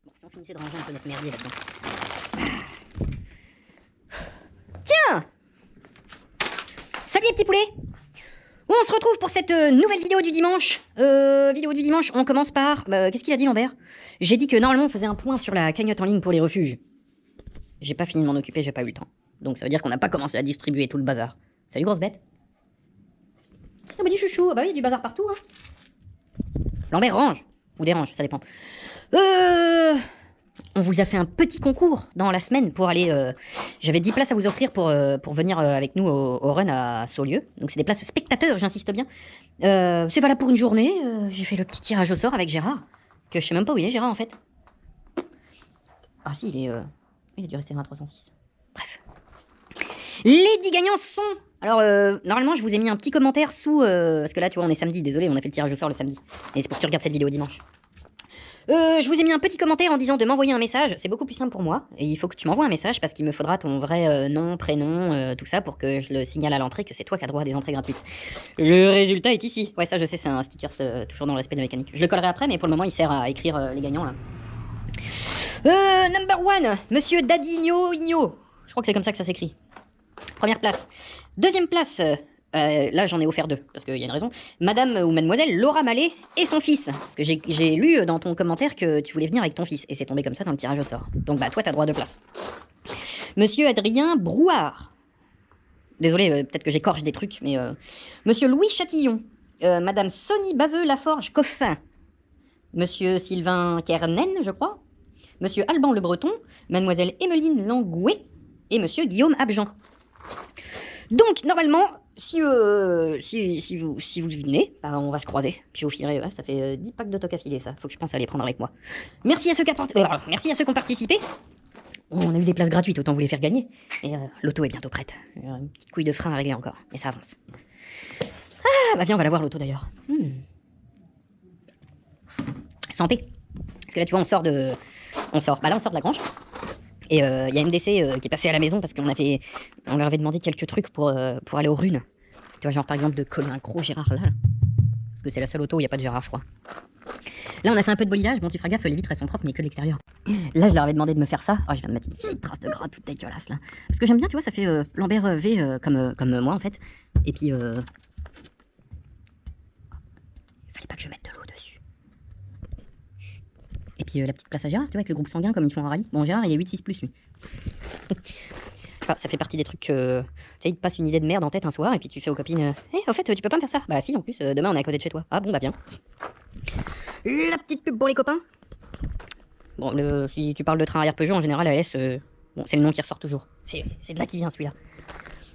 Bon, si on finissait de ranger un peu notre merdier là-dedans. Tiens! Salut les petits poulets! On se retrouve pour cette nouvelle vidéo du dimanche. On commence par... qu'est-ce qu'il a dit Lambert? J'ai dit que normalement on faisait un point sur la cagnotte en ligne pour les refuges. J'ai pas fini de m'en occuper, j'ai pas eu le temps. Donc ça veut dire qu'on n'a pas commencé à distribuer tout le bazar. Salut grosse bête. Ah bah dis chouchou, ah bah oui, il y a du bazar partout hein. Lambert range, ou dérange, ça dépend. On vous a fait un petit concours dans la semaine pour aller... J'avais 10 places à vous offrir pour venir avec nous au run à Saulieu. Donc c'est des places spectateurs, j'insiste bien. C'est valable pour une journée. J'ai fait le petit tirage au sort avec Gérard. Que je sais même pas où il est Gérard en fait. Ah si, il a dû rester 306. Bref. Les 10 gagnants sont... Alors, normalement, je vous ai mis un petit commentaire sous... parce que là, tu vois, on est samedi, désolé, on a fait le tirage au sort le samedi. Et c'est pour que tu regardes cette vidéo dimanche. Je vous ai mis un petit commentaire en disant de m'envoyer un message. C'est beaucoup plus simple pour moi. Et il faut que tu m'envoies un message parce qu'il me faudra ton vrai nom, prénom, tout ça pour que je le signale à l'entrée que c'est toi qui as droit à des entrées gratuites. Le résultat est ici. Ouais, ça, je sais, c'est un sticker toujours dans le respect de la mécanique. Je le collerai après, mais pour le moment, il sert à écrire les gagnants, là. Number one, monsieur Dadigno Igno. Je crois que c'est comme ça que ça s'écrit. Première place. Deuxième place, là j'en ai offert 2, parce qu'il y a une raison. Madame ou mademoiselle Laura Mallet et son fils. Parce que j'ai lu dans ton commentaire que tu voulais venir avec ton fils, et c'est tombé comme ça dans le tirage au sort. Donc bah toi t'as droit à 2 places. Monsieur Adrien Brouard. Désolé, peut-être que j'écorche des trucs, mais... Monsieur Louis Chatillon. Madame Sonny Baveux-Laforge Coffin. Monsieur Sylvain Kernen, je crois. Monsieur Alban Le Breton. Mademoiselle Emmeline Langouet. Et monsieur Guillaume Abjean. Donc, normalement, si vous venez, bah, on va se croiser. Puis je vous filerai, ouais, ça fait 10 packs de toc à filer, ça. Faut que je pense à les prendre avec moi. Merci à ceux qui ont participé. On a eu des places gratuites, autant vous les faire gagner. Et l'auto est bientôt prête. Une petite couille de frein à régler encore, mais ça avance. Ah, bah viens, on va la voir l'auto d'ailleurs. Santé. Parce que là, tu vois, on sort de la grange. Et il y a MDC qui est passé à la maison parce on leur avait demandé quelques trucs pour aller aux runes. Tu vois, genre par exemple de coller un gros Gérard là. Parce que c'est la seule auto où il n'y a pas de Gérard, je crois. Là, on a fait un peu de bolidage. Bon, tu feras gaffe, les vitres elles sont propres, mais que de l'extérieur. Là, je leur avais demandé de me faire ça. Oh, je viens de mettre une petite trace de gras toute dégueulasse là. Parce que j'aime bien, tu vois, ça fait Lambert V comme moi en fait. Et puis, fallait pas que je mette de l'eau dessus. Et puis la petite place à Gérard, tu vois, avec le groupe sanguin comme ils font en rallye. Bon, Gérard, il est 8-6+, lui. Enfin, ça fait partie des trucs... tu sais, il te passe une idée de merde en tête un soir, et puis tu fais aux copines... au fait, tu peux pas me faire ça? Bah si, en plus, demain, on est à côté de chez toi. Ah bon, bah bien. La petite pub pour les copains. Bon, si tu parles de train arrière Peugeot, en général, AS... bon, c'est le nom qui ressort toujours. C'est de là qu'il vient, celui-là.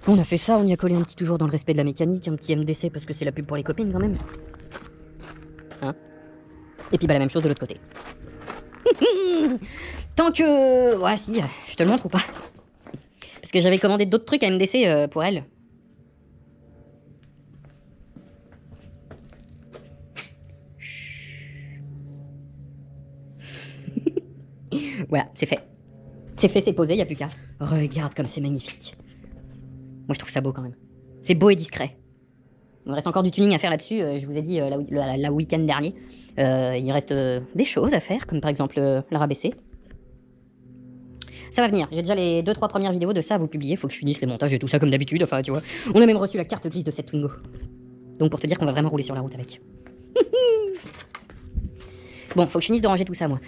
On a fait ça, on y a collé un petit toujours dans le respect de la mécanique, un petit MDC, parce que c'est la pub pour les copines, quand même. Hein? Et puis, bah, la même chose de l'autre côté. Tant que... Ouais, si, je te le montre ou pas? Parce que j'avais commandé d'autres trucs à MDC pour elle. Voilà, c'est fait. C'est fait, c'est posé, y a plus qu'à. Regarde comme c'est magnifique. Moi, je trouve ça beau quand même. C'est beau et discret. Il me reste encore du tuning à faire là-dessus. Je vous ai dit la week-end dernier. Il reste des choses à faire, comme par exemple la rabaisser. Ça va venir, j'ai déjà les 2-3 premières vidéos de ça à vous publier, faut que je finisse les montages et tout ça comme d'habitude, enfin tu vois. On a même reçu la carte grise de cette Twingo. Donc pour te dire qu'on va vraiment rouler sur la route avec. Bon, faut que je finisse de ranger tout ça moi.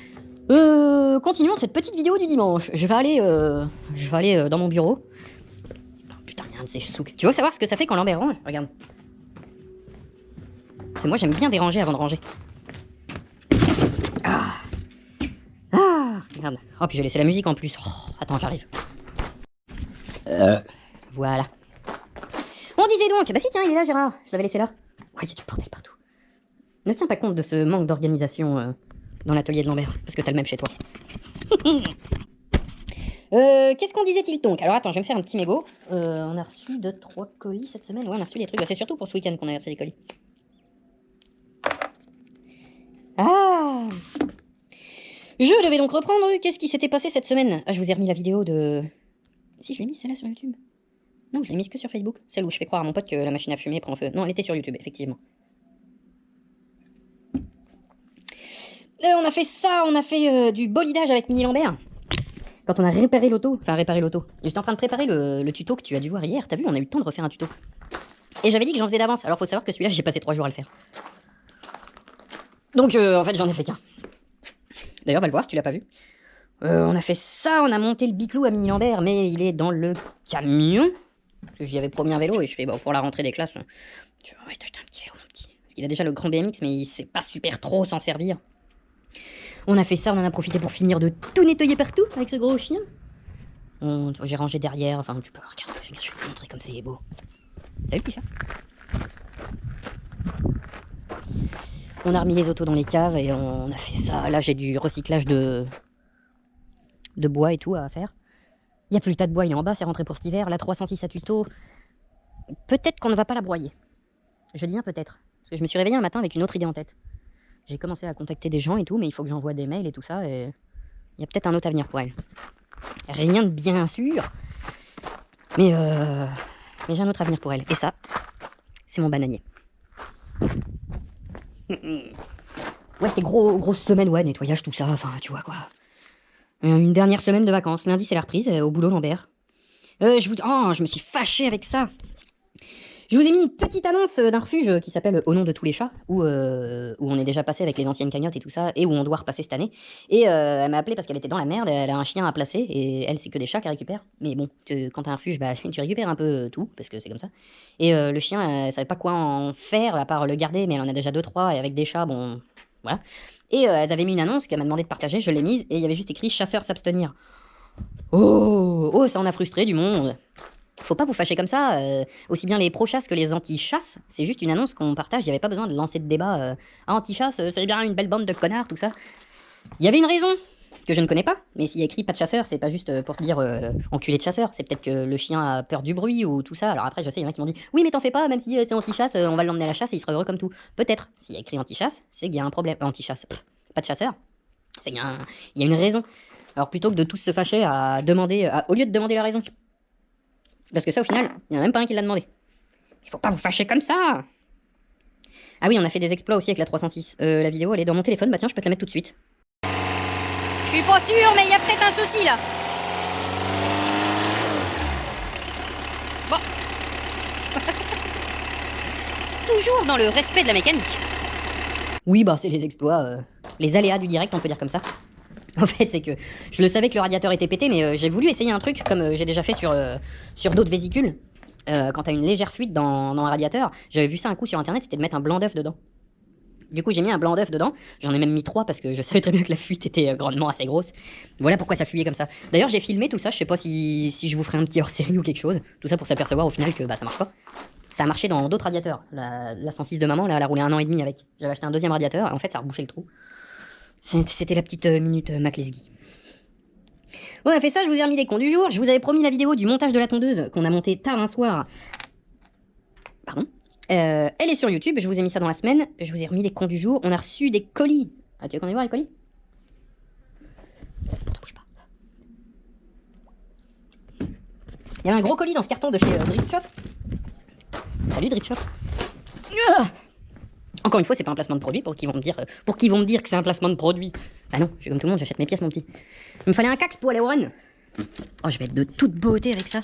Continuons cette petite vidéo du dimanche. Je vais aller dans mon bureau. Oh, putain, il y a un de ces souks. Tu veux savoir ce que ça fait quand Lambert range? Regarde. Parce que moi j'aime bien déranger avant de ranger. Regarde. Oh, puis j'ai laissé la musique en plus. Oh, attends, j'arrive. Voilà. On disait donc, bah si tiens, il est là Gérard, je l'avais laissé là. Ouais, il y a du bordel partout. Ne tiens pas compte de ce manque d'organisation dans l'atelier de Lambert, parce que t'as le même chez toi. Qu'est-ce qu'on disait-il donc? Alors attends, je vais me faire un petit mégot. On a reçu 2-3 colis cette semaine. Ouais, on a reçu des trucs. Bah, c'est surtout pour ce week-end qu'on a reçu les colis. Ah! Je devais donc reprendre. Qu'est-ce qui s'était passé cette semaine? Ah, je vous ai remis la vidéo de... Si, je l'ai mise celle-là sur YouTube. Non, je l'ai mise que sur Facebook. Celle où je fais croire à mon pote que la machine à fumer prend feu. Non, elle était sur YouTube, effectivement. On a fait ça, on a fait du bolidage avec Mini Lambert. Quand on a réparé l'auto, j'étais en train de préparer le tuto que tu as dû voir hier, t'as vu, on a eu le temps de refaire un tuto. Et j'avais dit que j'en faisais d'avance, alors faut savoir que celui-là, j'ai passé 3 jours à le faire. Donc en fait, j'en ai fait qu'un. D'ailleurs, va le voir si tu l'as pas vu. On a fait ça, on a monté le biclou à Mini Lambert, mais il est dans le camion. Parce que j'y avais promis un vélo et je fais, bon, pour la rentrée des classes, tu vas t'acheter un petit vélo, mon petit. Parce qu'il a déjà le grand BMX, mais il sait pas super trop s'en servir. On a fait ça, on en a profité pour finir de tout nettoyer partout avec ce gros chien. J'ai rangé derrière, enfin tu peux regarder, je vais te montrer comme c'est beau. T'as vu le petit chat? On a remis les autos dans les caves et on a fait ça. Là j'ai du recyclage de bois et tout à faire. Il n'y a plus le tas de bois, il est en bas, c'est rentré pour cet hiver. La 306 à tuto, peut-être qu'on ne va pas la broyer. Je dis bien peut-être, parce que je me suis réveillé un matin avec une autre idée en tête. J'ai commencé à contacter des gens et tout, mais il faut que j'envoie des mails et tout ça, et il y a peut-être un autre avenir pour elle. Rien de bien sûr, mais j'ai un autre avenir pour elle. Et ça, c'est mon bananier. Ouais, c'était grosse semaine, ouais, nettoyage, tout ça, enfin, tu vois quoi. Une dernière semaine de vacances. Lundi, c'est la reprise, au boulot Lambert. je me suis fâché avec ça. Je vous ai mis une petite annonce d'un refuge qui s'appelle Au nom de tous les chats, où on est déjà passé avec les anciennes cagnottes et tout ça, et où on doit repasser cette année. Et elle m'a appelé parce qu'elle était dans la merde, elle a un chien à placer, et elle, c'est que des chats qu'elle récupère. Mais bon, quand t'as un refuge, bah, tu récupères un peu tout, parce que c'est comme ça. Et le chien, elle savait pas quoi en faire, à part le garder, mais elle en a déjà 2-3, et avec des chats, bon, voilà. Et elles avaient mis une annonce qu'elle m'a demandé de partager, je l'ai mise, et il y avait juste écrit « Chasseur s'abstenir ». Oh, ça en a frustré du monde. Faut pas vous fâcher comme ça, aussi bien les pro-chasses que les anti-chasses, c'est juste une annonce qu'on partage, il n'y avait pas besoin de lancer de débat, anti-chasse, c'est bien une belle bande de connards, tout ça. Il y avait une raison, que je ne connais pas, mais s'il y a écrit pas de chasseur, c'est pas juste pour te dire enculé de chasseur, c'est peut-être que le chien a peur du bruit ou tout ça, alors après je sais, il y en a qui m'ont dit, oui mais t'en fais pas, même si c'est anti-chasse, on va l'emmener à la chasse et il sera heureux comme tout. Peut-être, s'il y a écrit anti-chasse, c'est qu'il y a un problème, anti-chasse, pas de chasseur, c'est qu'il y a une raison. Alors plutôt que de tous se fâcher à demander, au lieu de demander la raison. Parce que ça, au final, il n'y en a même pas un qui l'a demandé. Il faut pas vous fâcher comme ça. Ah oui, on a fait des exploits aussi avec la 306. La vidéo, elle est dans mon téléphone. Bah tiens, je peux te la mettre tout de suite. Je suis pas sûr, mais il y a peut-être un souci là. Bon. Toujours dans le respect de la mécanique. Oui, bah c'est les exploits, les aléas du direct, on peut dire comme ça. En fait, c'est que je le savais que le radiateur était pété, mais j'ai voulu essayer un truc comme j'ai déjà fait sur d'autres véhicules. Quand t'as une légère fuite dans un radiateur, j'avais vu ça un coup sur internet, c'était de mettre un blanc d'œuf dedans. Du coup, j'ai mis un blanc d'œuf dedans, j'en ai même mis 3 parce que je savais très bien que la fuite était grandement assez grosse. Voilà pourquoi ça fuyait comme ça. D'ailleurs, j'ai filmé tout ça, je sais pas si je vous ferai un petit hors-série ou quelque chose. Tout ça pour s'apercevoir au final que bah, ça marche pas. Ça a marché dans d'autres radiateurs. La 106 de maman, là, elle a roulé 1 an et demi avec. J'avais acheté un deuxième radiateur et en fait, ça a rebouché le trou. C'était la petite minute McLesguy. On a fait ça, je vous ai remis les cons du jour. Je vous avais promis la vidéo du montage de la tondeuse qu'on a monté tard un soir. Pardon. Elle est sur YouTube, je vous ai mis ça dans la semaine. Je vous ai remis les cons du jour. On a reçu des colis. Ah, tu veux qu'on aille voir les colis? Attends, bouge pas. Il y avait un gros colis dans ce carton de chez Drip Shop. Salut Drip Shop. Encore une fois, c'est pas un placement de produit pour qu'ils vont me dire que c'est un placement de produit. Bah non, je suis comme tout le monde, j'achète mes pièces, mon petit. Il me fallait un cax pour aller au run. Oh, je vais être de toute beauté avec ça.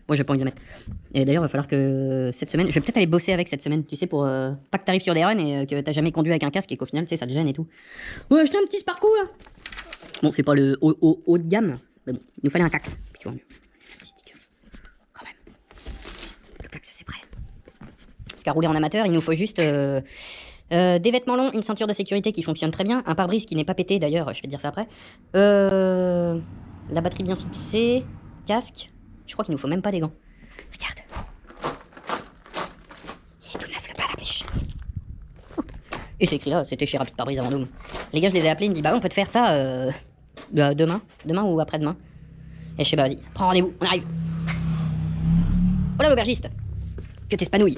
Bon, j'ai pas envie de le mettre. Et d'ailleurs, il va falloir que cette semaine, je vais peut-être aller bosser avec cette semaine, tu sais, pour pas que t'arrives sur des runs et que t'as jamais conduit avec un casque et qu'au final, tu sais, ça te gêne et tout. On va acheter un petit Sparko là. Bon, c'est pas le haut de gamme, mais bon, il nous fallait un cax. Puis tu vois, quand même. Le cax, c'est prêt. Parce qu'à rouler en amateur, il nous faut juste des vêtements longs, une ceinture de sécurité qui fonctionne très bien, un pare-brise qui n'est pas pété d'ailleurs, je vais te dire ça après. La batterie bien fixée, casque. Je crois qu'il nous faut même pas des gants. Regarde. Il est tout neuf le pare à pêche. Et c'est écrit là, c'était chez Rapid Pare-brise à Vendôme. Les gars, je les ai appelés, ils me disent bah on peut te faire ça demain ou après-demain. Et je sais bah vas-y, prends rendez-vous, on arrive. Voilà l'aubergiste. Que t'espanouilles.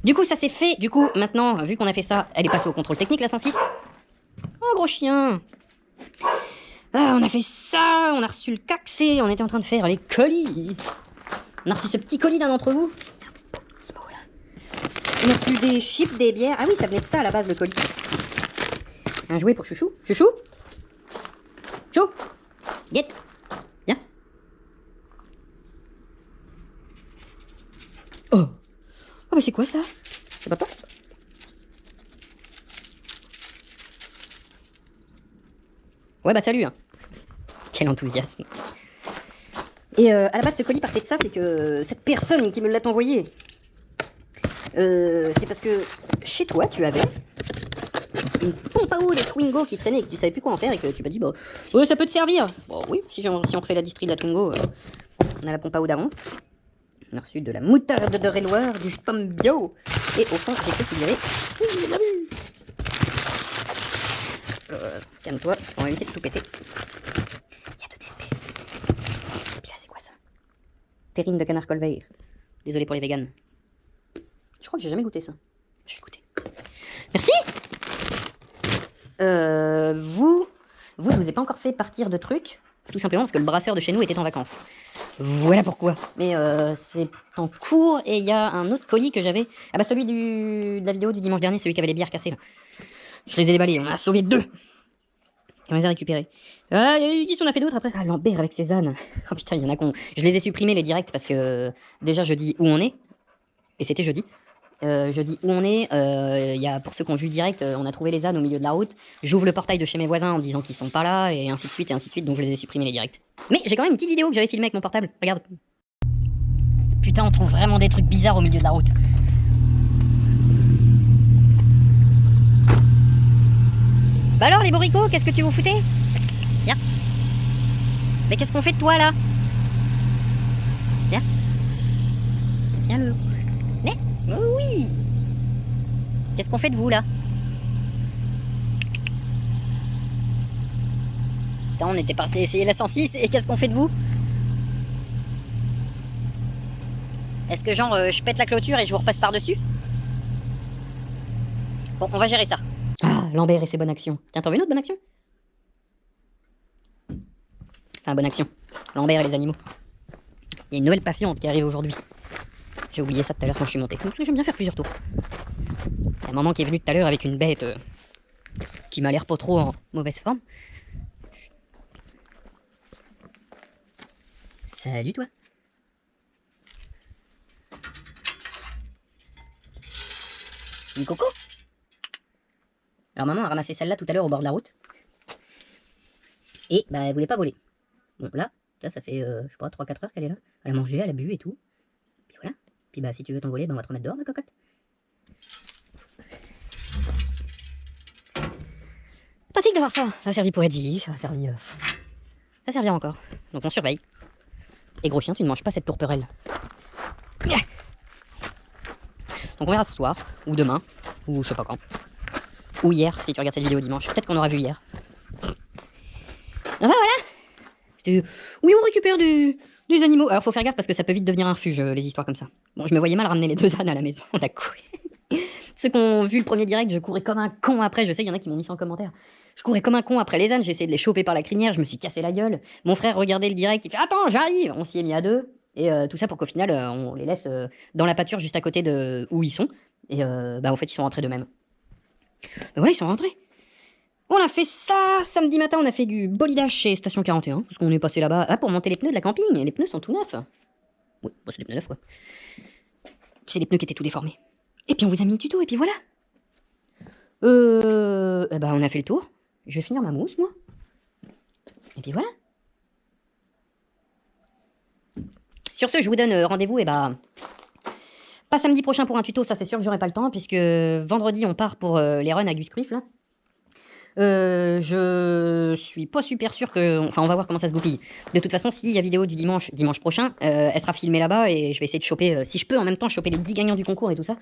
Du coup, ça c'est fait. Du coup, maintenant, vu qu'on a fait ça, elle est passée au contrôle technique, la 106. Oh, gros chien. Ah, on a fait ça, on a reçu le caxé, on était en train de faire les colis. On a reçu ce petit colis d'un d'entre vous. C'est un petit mot, là. On a reçu des chips, des bières. Ah oui, ça venait de ça à la base, le colis. Un jouet pour Chouchou. Chouchou. Chou. Get. Viens. Oh. Oh, mais c'est quoi ça? C'est pas toi? Ouais, bah salut. Hein. Quel enthousiasme. Et à la base, ce colis partait de ça, c'est que cette personne qui me l'a envoyé, c'est parce que chez toi, tu avais une pompe à eau de Twingo qui traînait et que tu savais plus quoi en faire et que tu m'as dit, bah, ouais, ça peut te servir. Bon, oui, si on refait la distrie de la Twingo, on a la pompe à eau d'avance. On a reçu de la moutarde de Réloir, du pomme bio. Et au fond, j'ai cru qu'il y avait. Oui, je l'ai vu. Calme-toi, parce qu'on va éviter de tout péter. Il y a 2 espèces. Et puis là, c'est quoi ça? Terrine de canard colvert. Désolé pour les véganes. Je crois que j'ai jamais goûté ça. Je vais goûter. Merci. Je vous ai pas encore fait partir de trucs, tout simplement parce que le brasseur de chez nous était en vacances. Voilà pourquoi. Mais c'est en cours et il y a un autre colis que j'avais. Ah bah celui de la vidéo du dimanche dernier, celui qui avait les bières cassées là. Je les ai déballés, on en a sauvé 2. Et on les a récupérés. Ah, qu'est-ce qu'on a fait d'autres après? Ah, Lambert avec ses ânes. Oh putain, il y en a qu'on. Je les ai supprimés les directs parce que déjà je dis où on est. Et c'était jeudi. Je dis où on est, pour ceux qui ont vu le direct, on a trouvé les ânes au milieu de la route. J'ouvre le portail de chez mes voisins en disant qu'ils sont pas là, et ainsi de suite, donc je les ai supprimés les directs. Mais j'ai quand même une petite vidéo que j'avais filmée avec mon portable, regarde. Putain, on trouve vraiment des trucs bizarres au milieu de la route. Bah alors les boricots, qu'est-ce que tu vous foutais? Viens. Mais qu'est-ce qu'on fait de toi là? Viens. Viens le. Venez. Oh oui. Qu'est-ce qu'on fait de vous là? Putain, on était parti essayer la 106 et qu'est-ce qu'on fait de vous? Est-ce que genre je pète la clôture et je vous repasse par-dessus? Bon, on va gérer ça. Ah, Lambert et ses bonnes actions. Tiens, t'en veux une autre bonne action? Enfin, bonne action. Lambert et les animaux. Il y a une nouvelle patiente qui arrive aujourd'hui. J'ai oublié ça tout à l'heure quand je suis monté. Parce que j'aime bien faire plusieurs tours. Il y a un moment qui est venu tout à l'heure avec une bête qui m'a l'air pas trop en mauvaise forme. Salut toi. Une coco. Alors maman a ramassé celle-là tout à l'heure au bord de la route. Et bah elle voulait pas voler. Bon là, ça fait je sais pas 3-4 heures qu'elle est là. Elle a mangé, elle a bu et tout. Puis voilà. Puis bah si tu veux t'envoler, bah on va te remettre dehors ma cocotte. Pratique d'avoir ça. Ça a servi pour être vif, ça a servi. Ça servira encore. Donc on surveille. Et gros chien, tu ne manges pas cette tourterelle. Donc on verra ce soir, ou demain, ou je sais pas quand. Ou hier, si tu regardes cette vidéo dimanche. Peut-être qu'on aura vu hier. Enfin voilà. Oui, on récupère des animaux. Alors faut faire gaffe parce que ça peut vite devenir un refuge, les histoires comme ça. Bon, je me voyais mal ramener les 2 ânes à la maison. On a couru. Ceux qui ont vu le premier direct, je courais comme un con après. Je sais, il y en a qui m'ont mis ça en commentaire. Je courais comme un con après les ânes. J'ai essayé de les choper par la crinière. Je me suis cassé la gueule. Mon frère regardait le direct. Il fait attends, j'arrive. On s'y est mis à 2. Et tout ça pour qu'au final, on les laisse dans la pâture juste à côté de où ils sont. Et bah en fait, ils sont rentrés d'eux-mêmes. Mais voilà, ils sont rentrés. On a fait ça. Samedi matin, on a fait du bolidage chez Station 41. Parce qu'on est passé là-bas pour monter les pneus de la camping. Les pneus sont tout neufs. Oui, bah, c'est des pneus neufs quoi. C'est des pneus qui étaient tout déformés. Et puis on vous a mis le tuto, et puis voilà. Bah on a fait le tour. Je vais finir ma mousse, moi. Et puis voilà. Sur ce, je vous donne rendez-vous, et bah... Pas samedi prochain pour un tuto, ça c'est sûr que j'aurai pas le temps, puisque vendredi on part pour les runs à Guscriff, là. Je suis pas super sûr que... Enfin, on va voir comment ça se goupille. De toute façon, s'il y a vidéo du dimanche prochain, elle sera filmée là-bas, et je vais essayer de choper, si je peux en même temps, choper les 10 gagnants du concours et tout ça.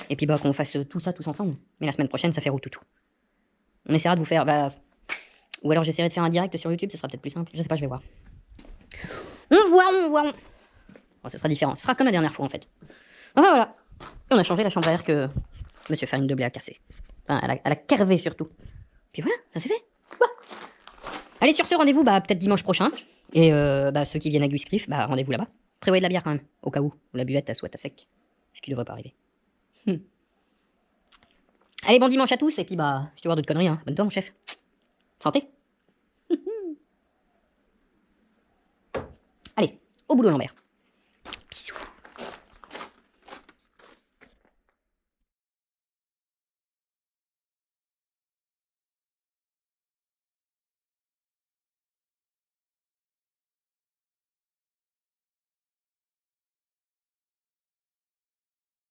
Et puis bah qu'on fasse tout ça tous ensemble. Mais la semaine prochaine, ça fait routoutou. On essaiera de vous faire... Bah, ou alors j'essaierai de faire un direct sur YouTube, ce sera peut-être plus simple. Je sais pas, je vais voir. On voit. Bon, ce sera différent. Ce sera comme la dernière fois, en fait. Ah, voilà. Et on a changé la chambre à air que Monsieur Farine de Blé a cassé. Enfin, elle a carvé surtout. Puis voilà, ça c'est fait. Ouais. Allez, sur ce, rendez-vous bah, peut-être dimanche prochain. Et bah, ceux qui viennent à Guscriff, bah, rendez-vous là-bas. Prévoyez de la bière quand même, au cas où la buvette soit à sec. Ce qui devrait pas arriver. Allez, bon dimanche à tous, et puis bah, je te vois d'autres conneries, hein. Bonne temps, mon chef. Santé. Allez, au boulot, Lambert. Bisous.